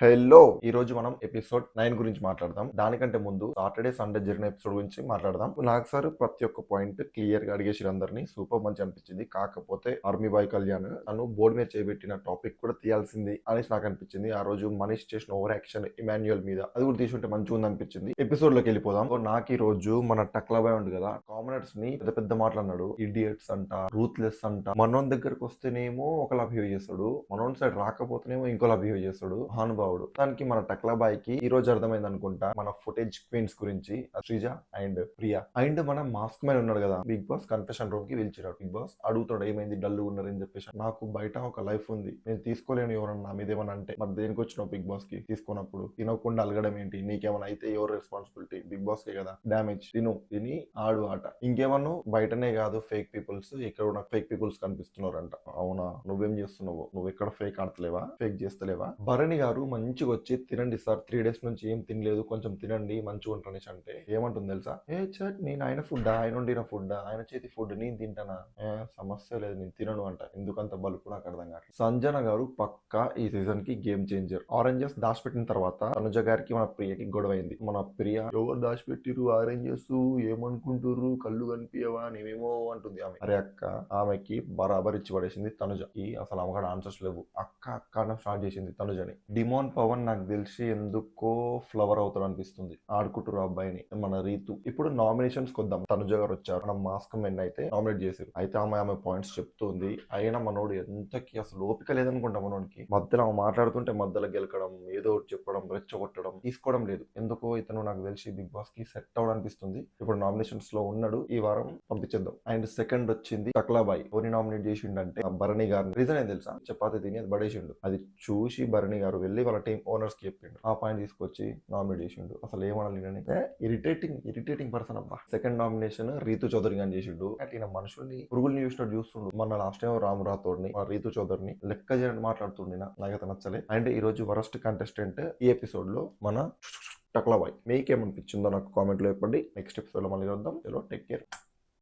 Hello ఈ రోజు మనం ఎపిసోడ్ 9 గురించి మాట్లాడదాం. దానికంటే ముందు సాటర్డే సండే జరిగిన ఎపిసోడ్ గురించి మాట్లాడదాం. నాకు సార్ ప్రతి ఒక్క పాయింట్ క్లియర్ గా అడిగేసి అందరినీ సూపర్ మంచి అనిపించింది. కాకపోతే ఆర్మీ బాయ్ కళ్యాణ్ తను బోర్డు మీద చేయబెట్టిన టాపిక్ కూడా తీయాల్సింది అనేసి నాకు అనిపించింది. ఆ రోజు మనీష్ చేసిన ఓవర్ యాక్షన్ ఇమాన్యుయల్ మీద అది కూడా తీసుకుంటే మంచిగా ఉంది అనిపించింది. ఎపిసోడ్ లోకి వెళ్ళిపోదాం. నాకు ఈ రోజు మన టక్లా బాయ్ ఉంది కదా, కామనర్స్ ని పెద్ద పెద్ద మాట్లాడినాడు. ఇడియట్స్ అంట, రూత్లెస్ అంట. మనోన్ దగ్గరకు వస్తేనేమో ఒకలా బిహేవ్ చేస్తాడు, మనోన్ సైడ్ రాకపోతేనేమో ఇంకోలా బిహేవ్ చేస్తాడు. మహానుభావుడు. దానికి మన టక్లాబాయికి ఈ రోజు అర్థమైంది అనుకుంటా మన ఫుటేజ్ క్వీన్స్ గురించి, శ్రీజ అండ్ ప్రియా. అండ్ మన మాస్క్ మ్యాన్ ఉన్నాడు కదా, బిగ్ బాస్ కన్ఫెషన్ రూమ్ కి పిలిచాడు. బిగ్ బాస్ అడుగుతాడు ఏమైంది డల్ ఉన్నారు అని చెప్పేసి. నాకు బయట ఒక లైఫ్ ఉంది, నేను తీసుకోలేను ఎవరన్నా నా మీద ఏమన్నా అంటే. మరి దేనికి వచ్చినావు బిగ్ బాస్ కి? తీసుకున్నప్పుడు తినకుండా అలగడం ఏంటి? నీకేమైనా అయితే ఎవరు రెస్పాన్సిబిలిటీ? బిగ్ బాస్ కే కదా డామేజ్. తిని ఆడు ఆట. ఇంకేమన్నా బయటనే కాదు ఫేక్ పీపుల్స్, ఇక్కడ కూడా ఫేక్ పీపుల్స్ కనిపిస్తున్నారంట. అవునా, నువ్వేం చేస్తున్నావు? నువ్వు ఎక్కడ ఫేక్ ఆడతలేవా, ఫేక్ చేస్తలేవా? భరణి గారు మంచిగా వచ్చి తినండి సార్, 3 days నుంచి ఏం తినలేదు, కొంచెం తినండి మంచిగా ఉంటాను అంటే ఏమంటుంది తెలుసా? ఏ చట్, నేను ఆయన ఫుడ్, ఆయన వండిన ఫుడ్, ఆయన చేతి ఫుడ్ నేను తింటానా? సమస్య లేదు, నేను తినను అంట. ఎందుకంత బలుపు నాకు అర్థం కాదు. సంజన గారు పక్కా ఈ సీజన్ కి గేమ్ చేంజర్. ఆరెంజెస్ దాచిపెట్టిన తర్వాత తనుజ గారికి మన ప్రియకి గొడవైంది. మన ప్రియ ఎవరు దాచిపెట్టిరు ఆరెంజెస్, ఏమనుకుంటుర్రు, కళ్ళు కనిపించవా, నేమేమో అంటుంది ఆమె. అరే అక్క, ఆమెకి బరాబర్ ఇచ్చి పడేసింది తనుజ. అసలు ఆమె కూడా ఆన్సర్స్ లేవు. అక్క అక్క స్టార్ట్ చేసింది తనుజని. డిమోన్ పవన్ నాకు తెలిసి ఎందుకో ఫ్లవర్ అవుతాడు అనిపిస్తుంది. ఆడుకుంటారు అబ్బాయిని మన రీతు. ఇప్పుడు నామినేషన్స్ కొద్దాం. తనుజ గారు వచ్చారు, మన మాస్క్ మెన్ అయితే నామినేట్ చేశారు. అయితే ఆమె పాయింట్స్ చెప్తుంది. అయినా మనోడు ఎంతకి అసలు ఓపిక లేదనుకుంటా మనోడికి. మధ్యలో ఆమె మాట్లాడుతుంటే మధ్యలో గెలకడం, ఏదో ఒకటి చెప్పడం, రెచ్చగొట్టడం, తీసుకోవడం లేదు. ఎందుకో ఇతను నాకు తెలిసి బిగ్ బాస్ కి సెట్ అవడం అనిపిస్తుంది. ఇప్పుడు నామినేషన్స్ లో ఉన్నాడు, ఈ వారం పంపించేద్దాం. అండ్ సెకండ్ వచ్చింది టక్లాబాయ్. ఎవరిని నామినేట్ చేసిండంటే భరణి గారిని. రీజన్ ఏం తెలుసా? చపాతి తిని అది పడేసిండు. అది చూసి భరణి గారు వెళ్ళి వాళ్ళ టీం ఓనర్స్ కి చెప్పిండు. ఆ పాయింట్ తీసుకొచ్చి నామినేట్ చేసిండు. అసలు ఏమనాలి, ఇరిటేటింగ్ పర్సన్ అబ్బా. సెకండ్ నామినేషన్ రీతు చౌదరి గాని చేసిండు. అట్లా మనుషుల్ని పురుగుల్ని చూసినట్టు చూస్తుండు. మన లాస్ట్ టైం రామ్ రాథోడ్ని, రీతు చౌదరిని లెక్క చేయని మాట్లాడుతుండే. నాకైతే నచ్చలే. అండ్ ఈ రోజు వరస్ట్ కంటెస్టెంట్ ఈ ఎపిసోడ్ లో మన టక్లాబాయ్. మీకేమనిపించిందో నాకు కామెంట్ లో చెప్పండి. నెక్స్ట్ ఎపిసోడ్ లో మళ్ళీ వద్దాం. Take care.